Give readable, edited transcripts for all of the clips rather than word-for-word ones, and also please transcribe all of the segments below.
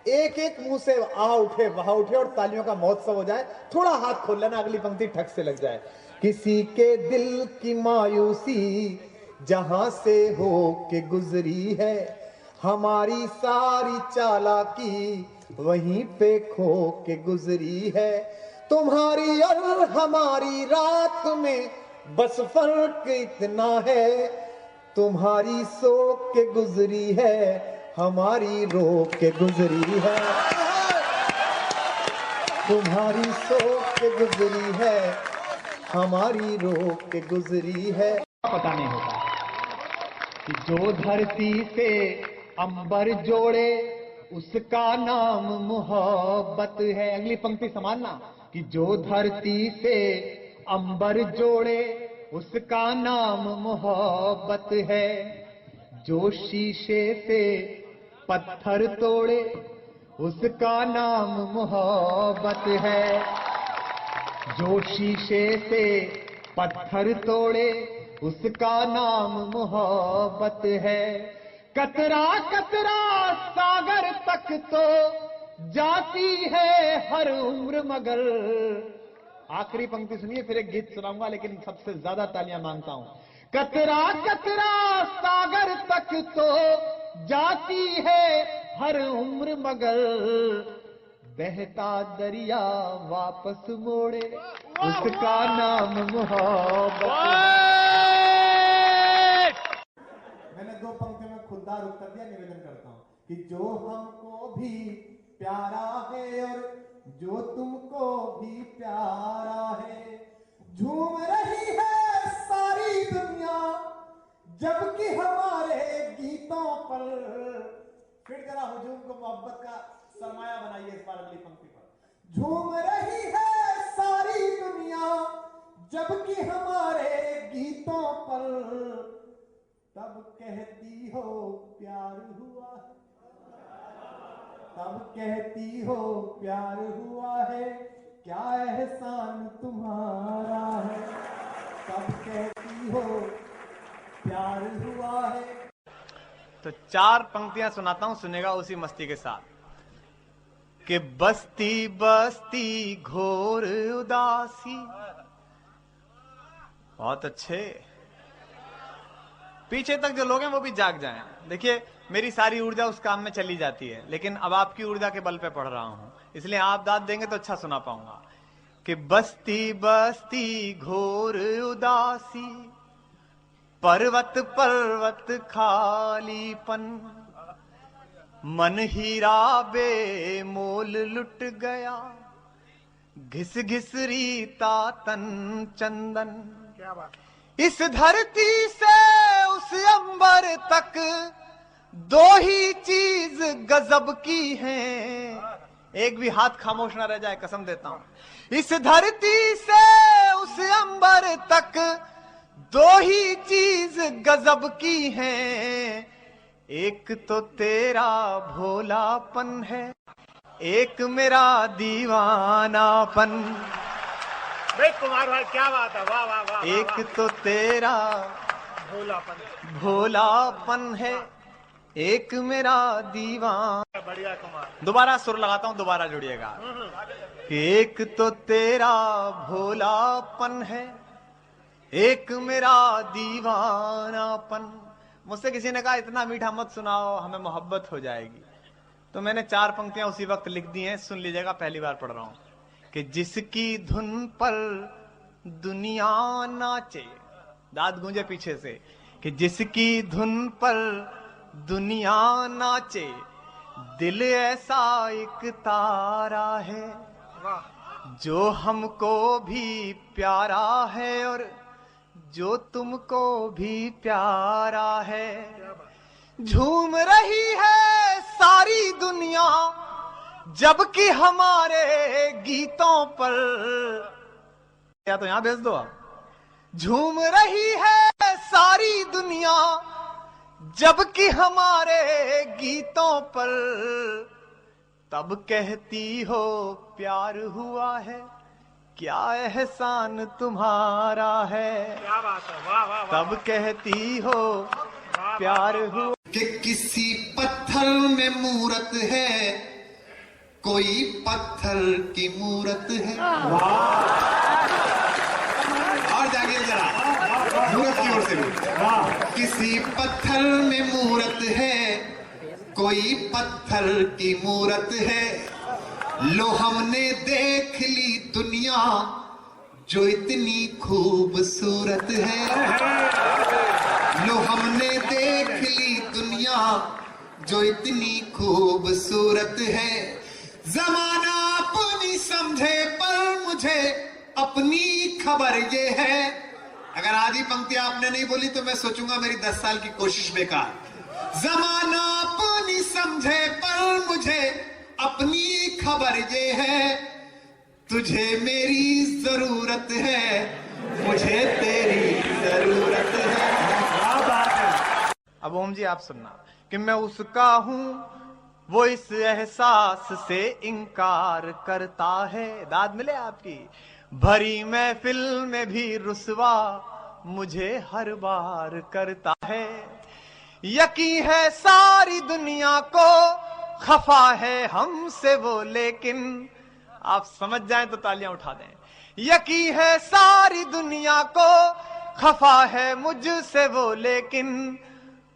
एक एक मुंह से आ उठे वहां उठे और तालियों का महोत्सव हो जाए। थोड़ा हाथ खोल लेना, अगली पंक्ति ठक से लग जाए। किसी के दिल की मायूसी जहां से हो के गुजरी है, हमारी सारी चालाकी वहीं पे खो के गुजरी है। तुम्हारी और हमारी रात में बस फर्क इतना है, तुम्हारी सो के गुजरी है, हमारी रो के गुजरी है। तुम्हारी सो के गुजरी है, हमारी रो के गुजरी है। पता नहीं होता कि जो धरती से अंबर जोड़े उसका नाम मोहब्बत है। अगली पंक्ति संभालना कि जो धरती से अंबर जोड़े उसका नाम मोहब्बत है। जो शीशे से पत्थर तोड़े उसका नाम मोहब्बत है। जो शीशे से पत्थर तोड़े उसका नाम मोहब्बत है। कतरा कतरा सागर तक तो जाती है हर उम्र मगर। आखिरी पंक्ति सुनिए, फिर एक गीत सुनाऊंगा, लेकिन सबसे ज्यादा तालियां मांगता हूं। कतरा कतरा सागर तक तो जाती है हर उम्र मगर, बहता दरिया वापस मोड़े उसका नाम मोहब्बत। मैंने दो पंक्तियों में खुददार उत्तर दिया, निवेदन करता हूं कि जो हमको भी प्यारा है और जो तुमको भी प्यारा है। झूम रही है सारी दुनिया जबकि हमारे गीतों पर। फिर जरा हुजूम को मोहब्बत का सरमाया बनाइए इस बार अगली पंक्ति पर। झूम रही है सारी दुनिया जबकि हमारे गीतों पर, तब कहती हो प्यार हुआ है, तब कहती हो प्यार हुआ है, क्या एहसान तुम्हारा है, तब कहती हो प्यार हुआ है। तो चार पंक्तियां सुनाता हूं, सुनेगा उसी मस्ती के साथ। कि बस्ती बस्ती घोर उदासी। बहुत अच्छे, पीछे तक जो लोग हैं वो भी जाग जाएं। देखिए मेरी सारी ऊर्जा उस काम में चली जाती है, लेकिन अब आपकी ऊर्जा के बल पे पढ़ रहा हूं, इसलिए आप दाद देंगे तो अच्छा सुना पाऊंगा। कि बस्ती बस्ती घोर उदासी, पर्वत पर्वत खालीपन, मन हीरा बेमोल लुट गया, घिस घिस रीता तन चंदन। क्या बात। इस धरती से उस अंबर तक दो ही चीज गजब की हैं। एक भी हाथ खामोश ना रह जाए, कसम देता हूं। इस धरती से उस अंबर तक दो ही चीज गजब की हैं। एक तो तेरा भोलापन है, एक मेरा दीवानापन। कुमार भाई क्या बात है, वाह वाह वाह। एक तो तेरा भोलापन है, एक मेरा दीवान। बढ़िया कुमार। दोबारा सुर लगाता हूं, दोबारा जुड़िएगा। एक तो तेरा भोलापन है, एक मेरा दीवानापन। मुझसे किसी ने कहा इतना मीठा मत सुनाओ, हमें मोहब्बत हो जाएगी। तो मैंने चार पंक्तियां उसी वक्त लिख दी हैं, सुन लीजिएगा, पहली बार पढ़ रहा हूं। कि जिसकी धुन पर दुनिया नाचे, दाद गूंजे पीछे से। कि जिसकी धुन पर दुनिया नाचे, दिल ऐसा एक तारा है जो हमको भी प्यारा है और जो तुमको भी प्यारा है। झूम रही है सारी दुनिया जबकि हमारे गीतों पर। या तो यहां भेज दो आप। झूम रही है सारी दुनिया जबकि हमारे गीतों पर, तब कहती हो प्यार हुआ है, क्या एहसान तुम्हारा है। क्या बात है, वाह वाह वाह। तब कहती हो प्यार हुआ। कि किसी पत्थर में मूरत है कोई पत्थर की मूरत है। और जागिए जरा, मूरत की ओर से भी। किसी पत्थर में मूरत है, कोई पत्थर की मूरत है। लो हमने देख ली दुनिया जो इतनी खूबसूरत है। लो हमने देख ली दुनिया जो इतनी खूबसूरत है। जमाना अपनी समझे पर मुझे अपनी खबर ये है। अगर आधी पंक्ति आपने नहीं बोली तो मैं सोचूंगा मेरी 10 साल की कोशिश बेकार। जमाना अपनी समझे पर मुझे अपनी खबर ये है। तुझे मेरी जरूरत है, मुझे तेरी जरूरत है। अब ओम जी आप सुनना कि मैं उसका हूं, वो इस एहसास से इनकार करता है। दाद मिले आपकी। भरी महफिल में भी रुसवा मुझे हर बार करता है। यकीन है सारी दुनिया को खफा है हमसे वो, लेकिन आप समझ जाएं तो तालियां उठा दें। यकीन है सारी दुनिया को खफा है मुझसे वो, लेकिन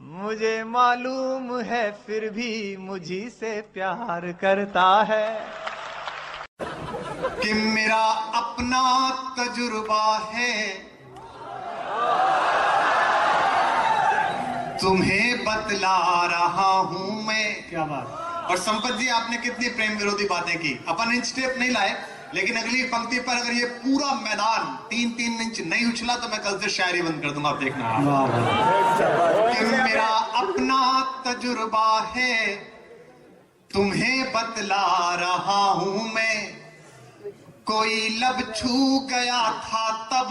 मुझे मालूम है फिर भी मुझी से प्यार करता है। कि मेरा अपना तजुर्बा है, तुम्हें बतला रहा हूं मैं। क्या बात। और संपत जी आपने कितनी प्रेम विरोधी बातें की। अपन इंच टेप नहीं लाए, लेकिन अगली पंक्ति पर अगर ये पूरा मैदान 3-3 इंच नहीं उछला तो मैं कल से शायरी बंद कर दूंगा। आप देखना। कि मेरा अपना तजुर्बा है, तुम्हें बतला रहा हूं मैं। कोई लब छू गया था तब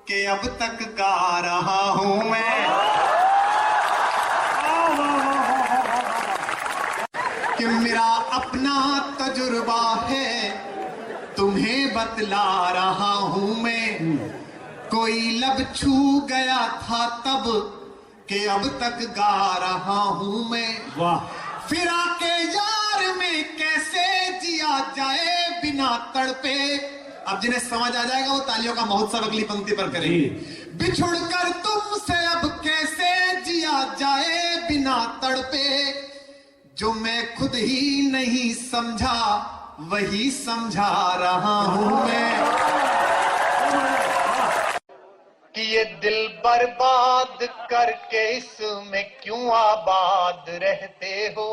के अब तक गा रहा हूं मैं। कि मेरा अपना तजुर्बा है, तुम्हें बतला रहा हूं मैं। कोई लब छू गया था तब के अब तक गा रहा हूं मैं। वाह। फिरा के यार में कैसे जिया जाए बिना तड़पे। अब जिन्हें समझ आ जाएगा वो तालियों का महोत्सव अगली पंक्ति पर करेंगे। बिछुड़ कर तुमसे अब कैसे जिया जाए बिना तड़पे। जो मैं खुद ही नहीं समझा वही समझा रहा हूं मैं। कि ये दिल बर्बाद करके इसमें क्यों आबाद रहते हो।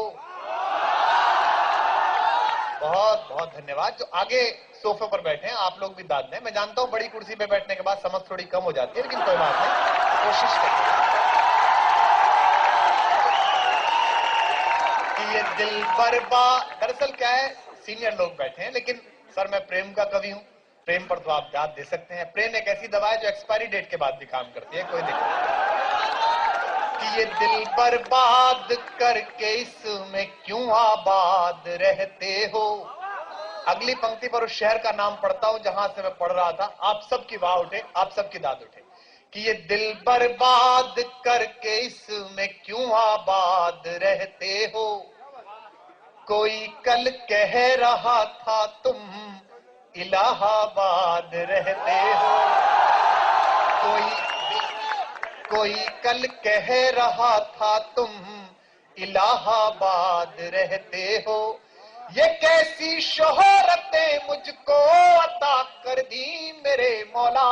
बहुत बहुत धन्यवाद। जो आगे सोफे पर बैठे हैं आप लोग भी दाद दें। मैं जानता हूं बड़ी कुर्सी पे बैठने के बाद समझ थोड़ी कम हो जाती है, लेकिन कोई बात नहीं, कोशिश करें। कि ये दिल बर्बाद, दरअसल क्या है, सीनियर लोग बैठे हैं, लेकिन सर मैं प्रेम का कवि हूं, प्रेम पर तो आप दाद दे सकते हैं। प्रेम एक ऐसी दवा है जो एक्सपायरी डेट के बाद भी काम करती है, कोई दिक्कत नहीं। कि ये दिल बर्बाद करके इसमें क्यों आबाद रहते हो। अगली पंक्ति पर उस शहर का नाम पढ़ता हूं जहां से मैं पढ़ रहा था। आप सबकी वाह उठे, आप सबकी दाद उठे। कि ये दिल बर्बाद करके इसमें क्यों आबाद रहते हो। कोई कल कह रहा था तुम इलाहाबाद रहते हो। कोई कल कह रहा था तुम इलाहाबाद रहते हो। ये कैसी शोहरतें मुझको अता कर दी मेरे मौला।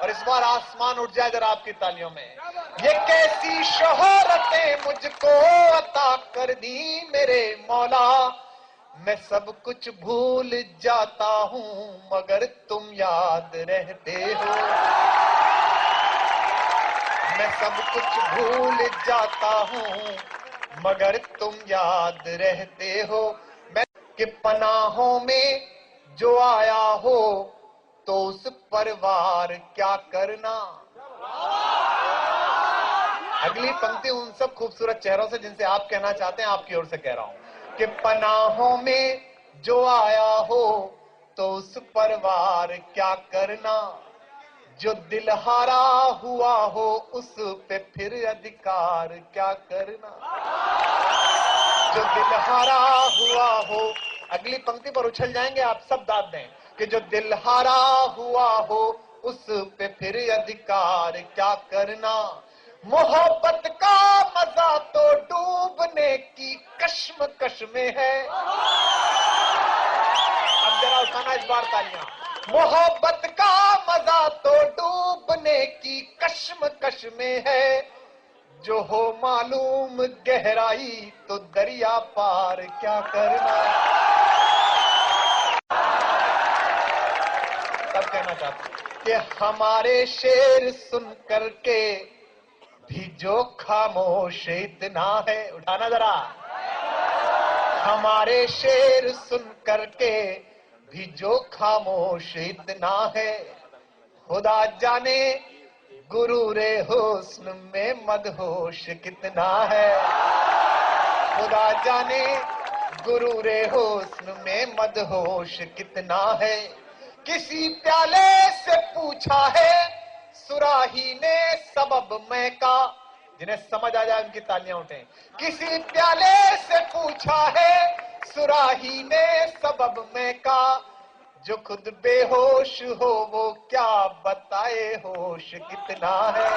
और इस बार आसमान उठ जाए जरा आपकी तालियों में। ये कैसी शोहरतें मुझको अता कर दी मेरे मौला। मैं सब कुछ भूल जाता हूं मगर तुम याद रहते हो। मैं सब कुछ भूल जाता हूं मगर तुम याद रहते हो। मैं कि पनाहों में जो आया हो तो उस परिवार क्या करना। अगली पंक्ति उन सब खूबसूरत चेहरों से जिनसे आप कहना चाहते हैं आपकी ओर से कह रहा हूं कि पनाहों में जो आया हो तो उस परिवार क्या करना। जो दिलहारा हुआ हो उस पे फिर अधिकार क्या करना। जो दिलहारा हुआ हो अगली पंक्ति पर उछल जाएंगे, आप सब दाद दें कि जो दिल हारा हुआ हो उस पे फिर अधिकार क्या करना, मोहब्बत का मजा तो डूबने की कश्मकश में है। अब जरा उठाना इस बार तालियां। मोहब्बत का मजा तो डूबने की कश्मकश में है, जो हो मालूम गहराई तो दरिया पार क्या करना। तब कहना चाहता हूं कि हमारे शेर सुन करके भी जो खामोश इतना है, उठाना जरा। हमारे शेर सुन करके भी जो खामोश इतना है, खुदा जाने गुरूरे हुस्न में मदहोश कितना है, खुदा जाने गुरूरे हुस्न में मदहोश कितना है। किसी प्याले से पूछा है सुराही ने सबब मैं का, जिन्हें समझ आ जाए उनकी तालियां उठें। किसी प्याले से पूछा है सुराही ने सबब मैं का, जो खुद बेहोश हो वो क्या बताए होश कितना है,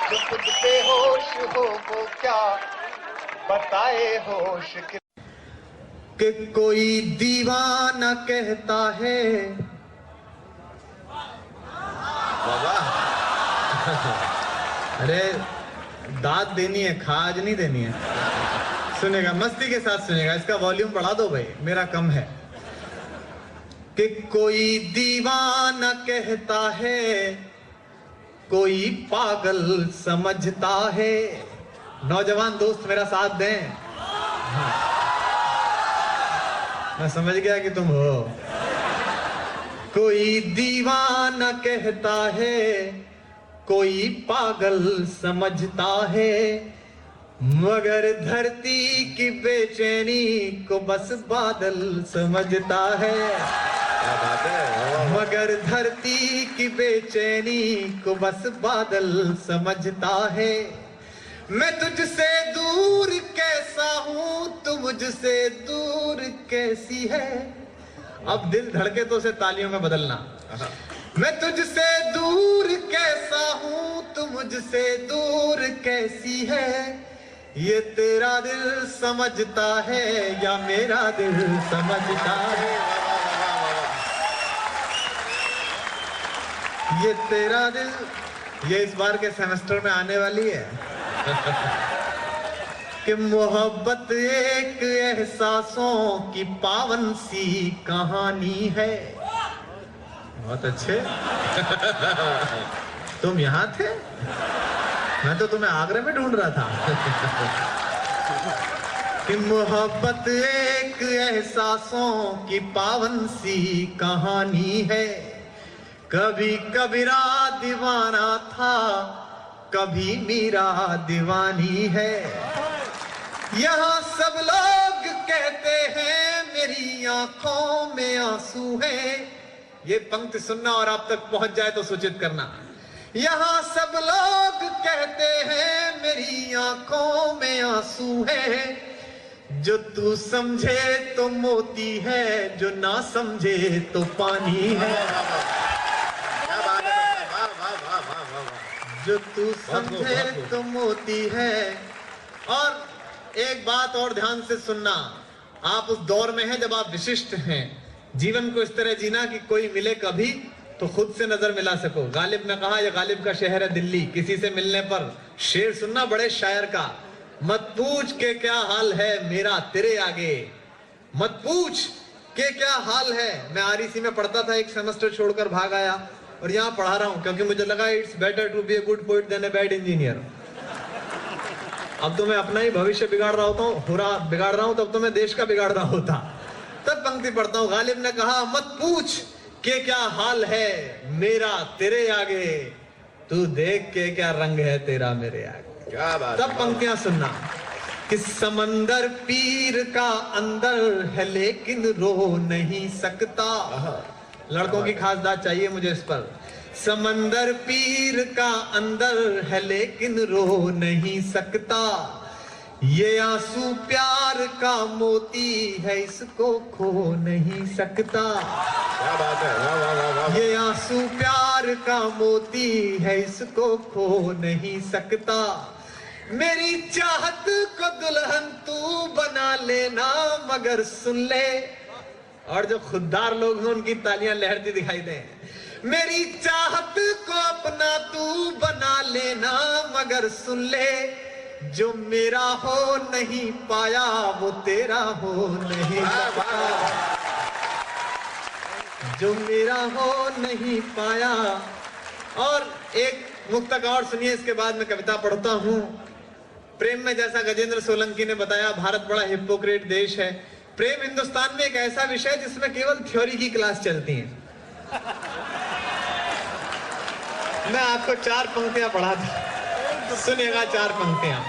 जो खुद बेहोश हो वो क्या बताए होश कितना। कि कोई दीवाना कहता है, अरे दाद देनी है, खाज नहीं देनी है। सुनेगा, मस्ती के साथ सुनेगा। इसका वॉल्यूम बढ़ा दो भाई, मेरा कम है। कि कोई दीवाना कहता है, कोई पागल समझता है। नौजवान दोस्त मेरा साथ दें। मैं समझ गया कि तुम हो। कोई दीवाना कहता है, कोई पागल समझता है, मगर धरती की बेचैनी को बस बादल समझता है। क्या बात है। मगर धरती की बेचैनी को बस बादल समझता है। मैं तुझसे दूर कैसा हूं, तू मुझसे दूर कैसी है। अब दिल धड़के तो उसे तालियों में बदलना। मैं तुझसे दूर कैसा हूं, तू मुझसे दूर कैसी है। ये तेरा दिल समझता है या मेरा दिल समझता है। ये तेरा दिल, ये इस बार के सेमेस्टर में आने वाली है। कि मोहब्बत एक एहसासों की पावन सी कहानी है। बहुत अच्छे। तुम यहाँ थे, मैं तो तुम्हें आगरा में ढूंढ रहा था। कि मोहब्बत एक एहसासों की पावन सी कहानी है। कभी कबीरा दीवाना था, कभी मीरा दीवानी है। यहाँ सब लोग कहते हैं मेरी आंखों में आंसू है। ये पंक्ति सुनना और आप तक पहुंच जाए तो सूचित करना। यहाँ सब लोग कहते हैं मेरी आंखों में आंसू है। जो तू समझे तो मोती है, जो ना समझे तो पानी है। जो तू समझे तो मोती है। और एक बात और ध्यान से सुनना, आप उस दौर में हैं जब आप विशिष्ट हैं। जीवन को इस तरह जीना कि कोई मिले कभी तो खुद से नजर मिला सको। गालिब ने कहा, यह गालिब का शहर है दिल्ली, किसी से मिलने पर शेर सुनना बड़े शायर का। मत पूछ के क्या हाल है मेरा तेरे आगे, मत पूछ के क्या हाल है। मैं आरईसी में पढ़ता था, एक सेमेस्टर छोड़कर भाग आया और यहाँ पढ़ा रहा हूँ क्योंकि मुझे लगा it's better to be a good poet than a bad engineer. अब तो मैं अपना ही भविष्य बिगाड़ रहा होता हूँ, बिगाड़ रहा हूँ, तब तो मैं देश का बिगाड़ रहा होता। तब पंक्ति पढ़ता हूँ। गालिब ने कहा, मत पूछ के क्या हाल है मेरा तेरे आगे, तू देख के क्या रंग है तेरा मेरे आगे। क्या बात। तब पंक्तियां सुनना कि समंदर पीर का अंदर है लेकिन रो नहीं सकता। लड़कों की खास बात चाहिए मुझे इस पर। समंदर पीर का अंदर है लेकिन रो नहीं सकता। ये आंसू प्यार का मोती है, इसको खो नहीं सकता। क्या बात है, वाह वाह वाह वाह। ये आंसू प्यार का मोती है, इसको खो नहीं सकता। मेरी चाहत को दुल्हन तू बना लेना, मगर सुन ले। और जो खुददार लोग हैं उनकी तालियां लहरती दिखाई दे। मेरी चाहत को अपना तू बना लेना, मगर सुन ले। जो मेरा हो नहीं पाया वो तेरा हो नहीं सकता। जो मेरा हो नहीं पाया। और एक मुक्तक और सुनिए, इसके बाद मैं कविता पढ़ता हूं। प्रेम में जैसा गजेंद्र सोलंकी ने बताया, भारत बड़ा हिपोक्रेट देश है। प्रेम हिंदुस्तान में एक ऐसा विषय जिसमें केवल थ्योरी की क्लास चलती है। मैं आपको 4 पंक्तियां पढ़ा था, सुनिएगा 4 पंक्तियां।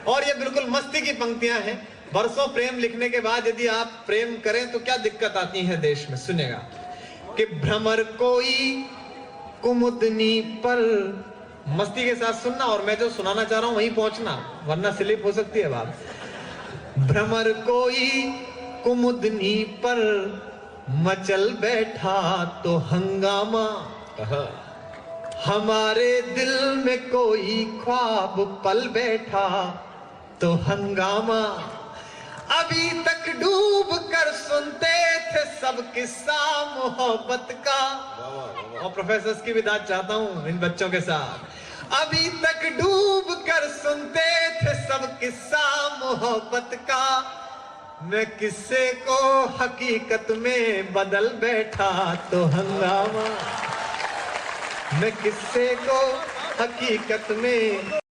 और ये बिल्कुल मस्ती की पंक्तियां हैं। बरसों प्रेम लिखने के बाद यदि आप प्रेम करें तो क्या दिक्कत आती है देश में, सुनेगा। कि भ्रमर कोई कुमुदनी पर, मस्ती के साथ सुनना, और मैं जो सुनाना चाह रहा हूं वहीं पहुंचना, वरना स्लिप हो सकती है बात। भ्रमर कोई कुमुदनी पर मचल बैठा तो हंगामा, हमारे दिल में कोई ख्वाब पल बैठा तो हंगामा। अभी तक डूब कर सुनते थे सब किस्सा मोहब्बत का। और प्रोफेसर्स की भी दाद चाहता हूं इन बच्चों के साथ। अभी तक डूब कर सुनते थे सब किस्सा मोहब्बत का। मैं किस्से को हकीकत में बदल बैठा तो हंगामा। मैं किस्से को हकीकत में